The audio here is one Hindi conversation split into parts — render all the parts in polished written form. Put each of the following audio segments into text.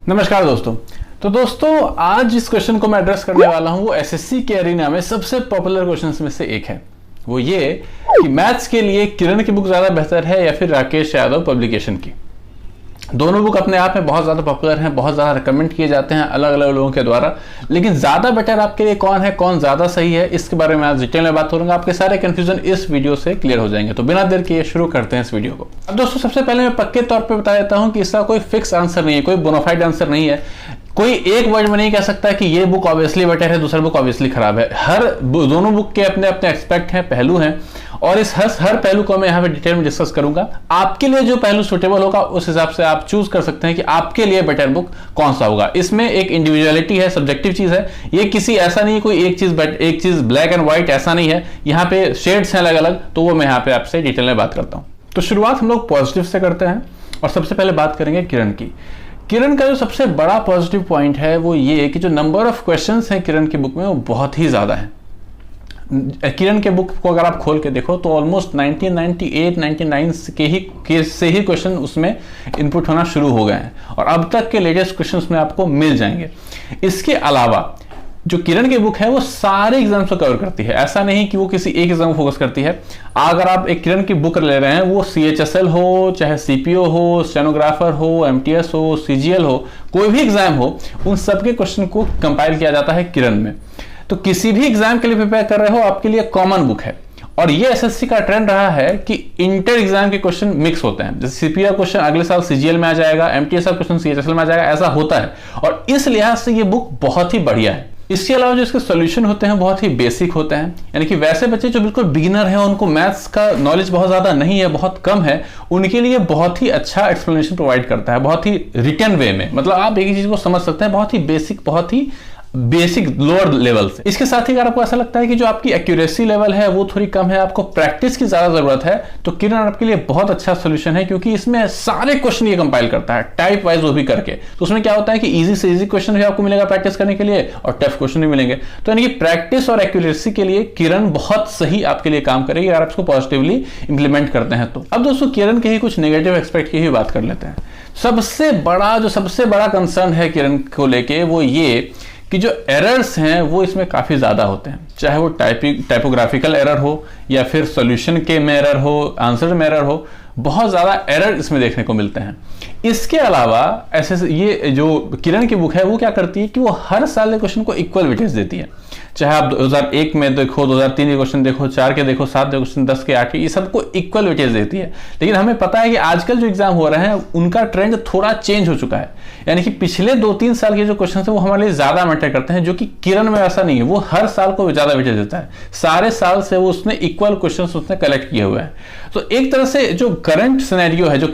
नमस्कार दोस्तों। तो दोस्तों आज जिस क्वेश्चन को मैं एड्रेस करने वाला हूं वो एसएससी के एरिना में सबसे पॉपुलर क्वेश्चंस में से एक है। वो ये कि मैथ्स के लिए किरण की बुक ज्यादा बेहतर है या फिर राकेश यादव पब्लिकेशन की। दोनों बुक अपने आप में बहुत ज्यादा पॉपुलर हैं, बहुत ज्यादा रिकमेंड किए जाते हैं अलग अलग लोगों के द्वारा, लेकिन ज्यादा बेटर आपके लिए कौन है, कौन ज्यादा सही है, इसके बारे में आज डिटेल में बात करूंगा। आपके सारे कंफ्यूजन इस वीडियो से क्लियर हो जाएंगे। तो बिना देर किए शुरू करते हैं इस वीडियो को। अब दोस्तों सबसे पहले मैं पक्के तौर पर बता देता हूं कि इसका कोई फिक्स आंसर नहीं है, कोई बोनाफाइड आंसर नहीं है। कोई एक वर्ड में नहीं कह सकता कि ये बुक ऑब्वियसली बेटर है, दूसरा बुक ऑब्वियसली खराब है। दोनों बुक के अपने अपने एक्सपेक्ट हैं, पहलू हैं, और इस हर पहलू को मैं यहाँ पे डिटेल में डिस्कस करूंगा। आपके लिए जो पहलू सुटेबल होगा उस हिसाब से आप चूज कर सकते हैं कि आपके लिए बेटर बुक कौन सा होगा। इसमें एक इंडिविजुअलिटी है, सब्जेक्टिव चीज है। ये किसी ऐसा नहीं कोई एक चीज ब्लैक एंड व्हाइट ऐसा नहीं है। यहाँ पे शेड्स हैं अलग अलग, तो वो मैं यहाँ पे आपसे डिटेल में बात करता हूँ। तो शुरुआत हम लोग पॉजिटिव से करते हैं और सबसे पहले बात करेंगे किरण की। किरण का जो सबसे बड़ा पॉजिटिव पॉइंट है वो ये कि जो नंबर ऑफ क्वेश्चंस हैं किरण की बुक में वो बहुत ही ज्यादा है। किरण के बुक को अगर आप खोल के देखो तो ऑलमोस्ट 1998-99 से ही क्वेश्चन उसमें इनपुट होना शुरू हो गए हैं और अब तक के लेटेस्ट क्वेश्चन उसमें आपको मिल जाएंगे। इसके अलावा जो किरण की बुक है वो सारे एग्जाम्स को कवर करती है। ऐसा नहीं कि वो किसी एक एग्जाम को फोकस करती है। अगर आप एक किरण की बुक ले रहे हैं, वो CHSL हो, चाहे CPO हो, स्टेनोग्राफर हो, MTS हो, CGL हो, कोई भी एग्जाम हो, उन सबके क्वेश्चन को कंपाइल किया जाता है किरण में। तो किसी भी एग्जाम के लिए प्रिपेयर कर रहे हो आपके लिए कॉमन बुक है। और ये एसएससी का ट्रेंड रहा है कि इंटर एग्जाम के क्वेश्चन मिक्स होते हैं। जैसे CPO का क्वेश्चन अगले साल CGL में आ जाएगा, MTS का क्वेश्चन CHSL में आ जाएगा, ऐसा होता है। और इस लिहाज से ये बुक बहुत ही बढ़िया है। इसके अलावा जो इसके सॉल्यूशन होते हैं बहुत ही बेसिक होते हैं, यानी कि वैसे बच्चे जो बिल्कुल बिगिनर हैं, उनको मैथ्स का नॉलेज बहुत ज्यादा नहीं है, बहुत कम है, उनके लिए बहुत ही अच्छा एक्सप्लेनेशन प्रोवाइड करता है, बहुत ही रिटर्न वे में। मतलब आप एक ही चीज को समझ सकते हैं बहुत ही बेसिक लोअर लेवल से। इसके साथ ही अगर आपको ऐसा लगता है कि जो आपकी एक्यूरेसी लेवल है वो थोड़ी कम है, आपको प्रैक्टिस की ज्यादा जरूरत है, तो किरण आपके लिए बहुत अच्छा सोल्यूशन है, क्योंकि इसमें सारे क्वेश्चन ये कंपाइल करता है टाइप वाइज वो भी करके। तो उसमें क्या होता है कि इजी से इजी क्वेश्चन भी आपको मिलेगा प्रैक्टिस करने के लिए और टफ क्वेश्चन भी मिलेंगे। तो यानी कि प्रैक्टिस और एक्यूरेसी के लिए किरण बहुत सही आपके लिए काम करेगी अगर आप इसको पॉजिटिवली इंप्लीमेंट करते हैं तो। अब दोस्तों किरण के ही कुछ नेगेटिव एस्पेक्ट की ही बात कर लेते हैं। सबसे बड़ा कंसर्न है किरण को लेके वो ये कि जो एरर्स हैं वो इसमें काफ़ी ज़्यादा होते हैं, चाहे वो टाइपोग्राफिकल एरर हो या फिर सॉल्यूशन के में एरर हो, आंसर में एरर हो, बहुत ज़्यादा एरर इसमें देखने को मिलते हैं। इसके अलावा ऐसे ये जो किरण की बुक है वो क्या करती है कि वो हर साल के क्वेश्चन को इक्वल वेटेज देती है। चाहे आप 2001 में देखो, 2003 के क्वेश्चन देखो, 4 के देखो, 7 के क्वेश्चन, 10 के, 8 के, ये सबको इक्वल वेटेज देती है। लेकिन हमें पता है कि आजकल जो एग्जाम हो रहे हैं उनका ट्रेंड थोड़ा चेंज हो चुका है, यानी कि पिछले 2-3 साल के जो क्वेश्चन है वो हमारे लिए ज्यादा मैटर करते हैं, जो कि किरण में ऐसा नहीं है। वो हर साल को ज्यादा वेटेज देता है, सारे साल से वो उसने इक्वल क्वेश्चन उसने कलेक्ट किए हुए हैं। तो एक तरह से जो करंट सिनेरियो है, जो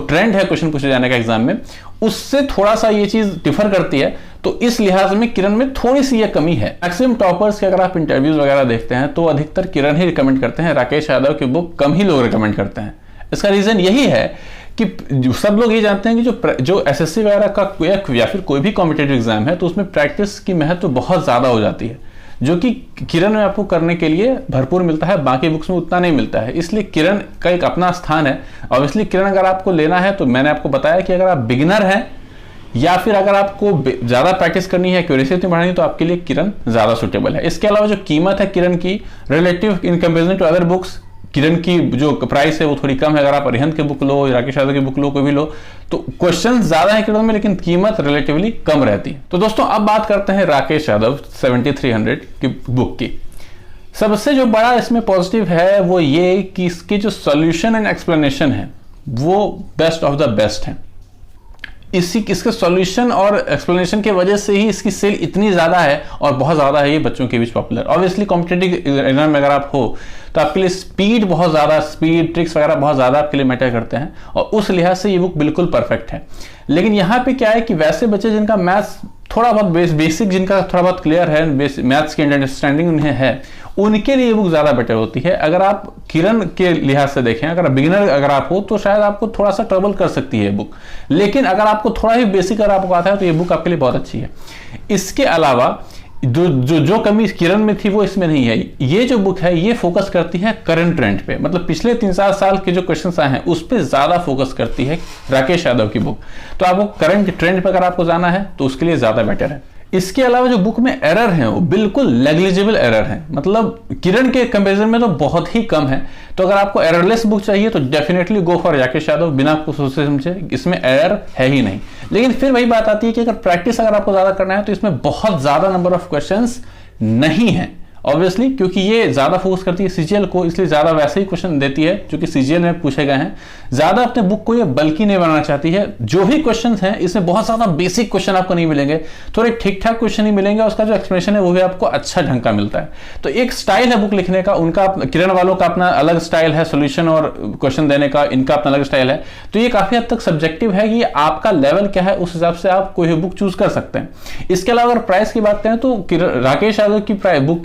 ट्रेंड है क्वेश्चन पूछे जाने का एग्जाम में, उससे थोड़ा सा ये चीज डिफर करती है। तो इस लिहाज में किरण में थोड़ी सी ये कमी है। मैक्सिमम टॉपर्स के अगर आप इंटरव्यूज वगैरह देखते हैं तो अधिकतर किरण ही रिकमेंड करते हैं, राकेश यादव की बुक कम ही लोग रिकमेंड करते हैं। इसका रीजन यही है कि सब लोग ये जानते हैं कि जो एसएससी वगैरह का या फिर कोई भी कॉम्पिटेटिव एग्जाम है तो उसमें प्रैक्टिस की महत्व बहुत ज्यादा हो जाती है, जो कि किरण में आपको करने के लिए भरपूर मिलता है, बाकी बुक्स में उतना नहीं मिलता है। इसलिए किरण का एक अपना स्थान है। ऑब्वियसली किरण अगर आपको लेना है तो मैंने आपको बताया कि अगर आप बिगिनर हैं या फिर अगर आपको ज्यादा प्रैक्टिस करनी है, एक्यूरेसी बढ़ानी, तो आपके लिए किरण ज्यादा सुटेबल है। इसके अलावा जो कीमत है किरण की relative in comparison to other books, Kiran की जो प्राइस है वो थोड़ी कम है। अगर आप अरिहंत की बुक लो, राकेश यादव की बुक लो, कोई भी लो, तो क्वेश्चन ज्यादा है किरण में लेकिन कीमत रिलेटिवली कम रहती है। तो दोस्तों अब बात करते हैं राकेश यादव 7300 की बुक की। सबसे जो बड़ा इसमें पॉजिटिव है वो ये कि इसकी जो सॉल्यूशन एंड एक्सप्लेनेशन है वो बेस्ट ऑफ द बेस्ट है। इसके सॉल्यूशन और एक्सप्लेनेशन की वजह से ही इसकी सेल इतनी ज्यादा है और बहुत ज्यादा है ये बच्चों के बीच पॉपुलर। ऑब्वियसली कॉम्पिटेटिव एग्जाम में अगर आप हो तो आपके लिए स्पीड ट्रिक्स वगैरह बहुत ज्यादा आपके लिए मैटर करते हैं और उस लिहाज से ये बुक बिल्कुल परफेक्ट है। लेकिन यहाँ पे क्या है कि वैसे बच्चे जिनका मैथ्स थोड़ा बहुत बेसिक, जिनका थोड़ा बहुत क्लियर है, मैथ्स की अंडरस्टैंडिंग उन्हें है, उनके लिए ये बुक ज्यादा बेटर होती है। अगर आप किरण के लिहाज से देखें, अगर बिगिनर अगर आप हो तो शायद आपको थोड़ा सा ट्रबल कर सकती है बुक, लेकिन अगर आपको थोड़ा ही बेसिक अगर आपको आता है तो ये बुक आपके लिए बहुत अच्छी है। इसके अलावा जो कमी किरण में थी वो इसमें नहीं है। ये जो बुक है ये फोकस करती है करंट ट्रेंड पे, मतलब पिछले 3-4 साल के जो क्वेश्चंस आए हैं उस पर ज्यादा फोकस करती है राकेश यादव की बुक। तो आपको करंट ट्रेंड पे अगर आपको जाना है तो उसके लिए ज्यादा बेटर है। इसके अलावा जो बुक में एरर है वो बिल्कुल नेग्लिजिबल एरर है, मतलब किरण के कंपैरिजन में तो बहुत ही कम है। तो अगर आपको एररलेस बुक चाहिए तो definitely go for Rakesh Yadav, बिना कुछ सोचे समझे, इसमें एरर है ही नहीं। लेकिन फिर वही बात आती है कि अगर प्रैक्टिस अगर आपको ज्यादा करना है तो इसमें बहुत ज्यादा नंबर ऑफ क्वेश्चंस नहीं है ऑब्वियसली, क्योंकि ये ज्यादा फोकस करती है सीजीएल को, इसलिए ज्यादा वैसे ही क्वेश्चन देती है जो कि सीजीएल में पूछे गए हैं। ज्यादा अपने बुक को ये बल्कि नहीं बनाना चाहती है। जो भी क्वेश्चन हैं इसमें बहुत ज्यादा बेसिक क्वेश्चन आपको नहीं मिलेंगे, थोड़े ठीक ठाक क्वेश्चन ही मिलेंगे। उसका जो एक्सप्लेनेशन है वो भी आपको अच्छा ढंग का मिलता है। तो एक स्टाइल है बुक लिखने का, उनका किरण वालों का अपना अलग स्टाइल है सोल्यूशन और क्वेश्चन देने का, इनका अपना अलग स्टाइल है। तो ये काफी हद तक सब्जेक्टिव है कि आपका लेवल क्या है, उस हिसाब से आप कोई बुक चूज कर सकते हैं। इसके अलावा अगर प्राइस की बात करें तो राकेश यादव की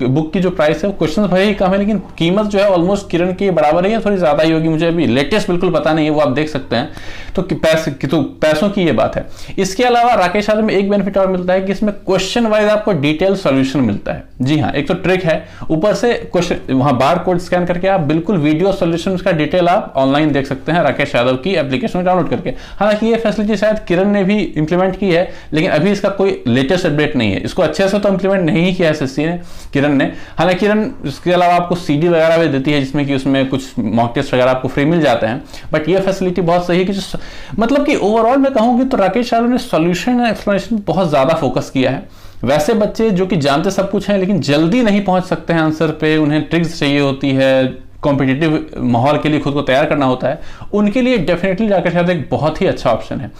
बुक की जो प्राइस है, क्वेश्चन भले ही कम है लेकिन कीमत जो है ऑलमोस्ट किरण के बराबर है या थोड़ी ज्यादा ही होगी, मुझे अभी लेटेस्ट बिल्कुल पता नहीं है, वो आप देख सकते हैं। तो पैसों की ये बात है। इसके अलावा राकेश यादव में एक बेनिफिट और मिलता है कि इसमें क्वेश्चन वाइज आपको डिटेल सॉल्यूशन मिलता है। जी हाँ, एक तो ट्रिक है, ऊपर से क्वेश्चन वहां बार कोड स्कैन करके आप बिल्कुल वीडियो सॉल्यूशन का डिटेल आप ऑनलाइन देख सकते हैं राकेश यादव की एप्लीकेशन में डाउनलोड करके। हालांकि ये फैसिलिटी शायद किरण ने भी इंप्लीमेंट की है, लेकिन अभी इसका कोई लेटेस्ट अपडेट नहीं है। इसको अच्छे से तो इंप्लीमेंट नहीं किया एसएससी ने, किरण ने। हालांकि किरण इसके अलावा आपको सीडी वगैरह भी देती है जिसमें कि उसमें कुछ मॉक टेस्ट वगैरह आपको फ्री मिल जाते हैं। बट ये फैसिलिटी बहुत सही है कि मतलब कि ओवरऑल मैं कहूंगी तो राकेश यादव ने सॉल्यूशन एंड एक्सप्लेनेशन बहुत ज्यादा फोकस किया है। वैसे बच्चे जो कि जानते सब कुछ हैं लेकिन जल्दी नहीं पहुंच सकते हैं आंसर पे, उन्हें ट्रिक्स चाहिए होती है, कॉम्पिटिटिव माहौल के लिए खुद को तैयार करना होता है, उनके लिए डेफिनेटली राकेश यादव एक बहुत ही अच्छा ऑप्शन है।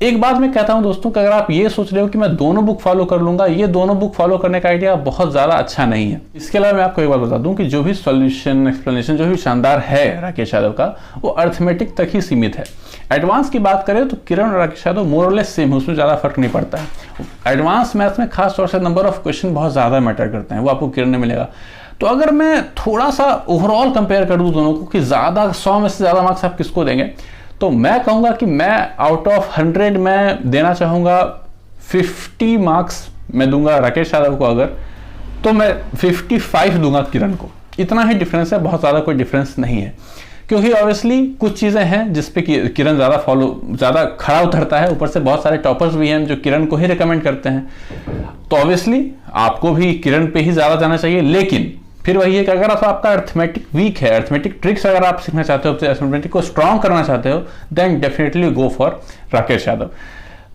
एक बात मैं कहता हूं दोस्तों कि अगर आप ये सोच रहे हो कि मैं दोनों बुक फॉलो कर लूंगा, ये दोनों बुक फॉलो करने का आइडिया बहुत ज्यादा अच्छा नहीं है। इसके अलावा मैं आपको एक बात बता दूं कि जो भी सॉल्यूशन एक्सप्लेनेशन जो भी शानदार है राकेश यादव का, वो अर्थमेटिक तक ही सीमित है। एडवांस की बात करें तो किरण और राकेश यादव मोर और लेस सेम है, उसमें ज्यादा फर्क नहीं पड़ता है। एडवांस मैथ्स में खास तौर से नंबर ऑफ क्वेश्चन बहुत ज्यादा मैटर करते हैं, वो आपको किरण में मिलेगा। तो अगर मैं थोड़ा सा ओवरऑल कंपेयर कर दूं दोनों को कि ज्यादा 100 में से ज्यादा मार्क्स आप किसको देंगे, तो मैं कहूंगा कि मैं आउट ऑफ 100 में देना चाहूंगा 50 मार्क्स मैं दूंगा राकेश यादव को, अगर तो मैं 55 दूंगा किरण को। इतना ही डिफरेंस है, बहुत ज्यादा कोई डिफरेंस नहीं है, क्योंकि ऑब्वियसली कुछ चीजें हैं जिसपे किरण ज्यादा खड़ा उतरता है। ऊपर से बहुत सारे टॉपर्स भी हैं जो किरण को ही रिकमेंड करते हैं, तो ऑब्वियसली आपको भी किरण पे ही ज्यादा जाना चाहिए। लेकिन फिर वही है कि अगर आपका अर्थमेटिक वीक है, अर्थमेटिक ट्रिक्स अगर आप सीखना चाहते हो, अर्थमेटिक को स्ट्रॉन्ग करना चाहते हो, then definitely go for Rakesh Yadav.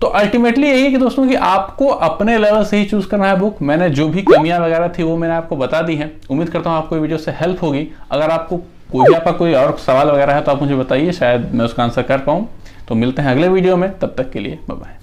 तो अल्टीमेटली यही है कि दोस्तों कि आपको अपने लेवल से ही चूज करना है बुक। मैंने जो भी कमियां वगैरह थी वो मैंने आपको बता दी हैं। उम्मीद करता हूं आपको वीडियो से हेल्प होगी। अगर आपको कोई और सवाल वगैरह है तो आप मुझे बताइए, शायद मैं उसका आंसर कर पाऊं। तो मिलते हैं अगले वीडियो में, तब तक के लिए बाय बाय।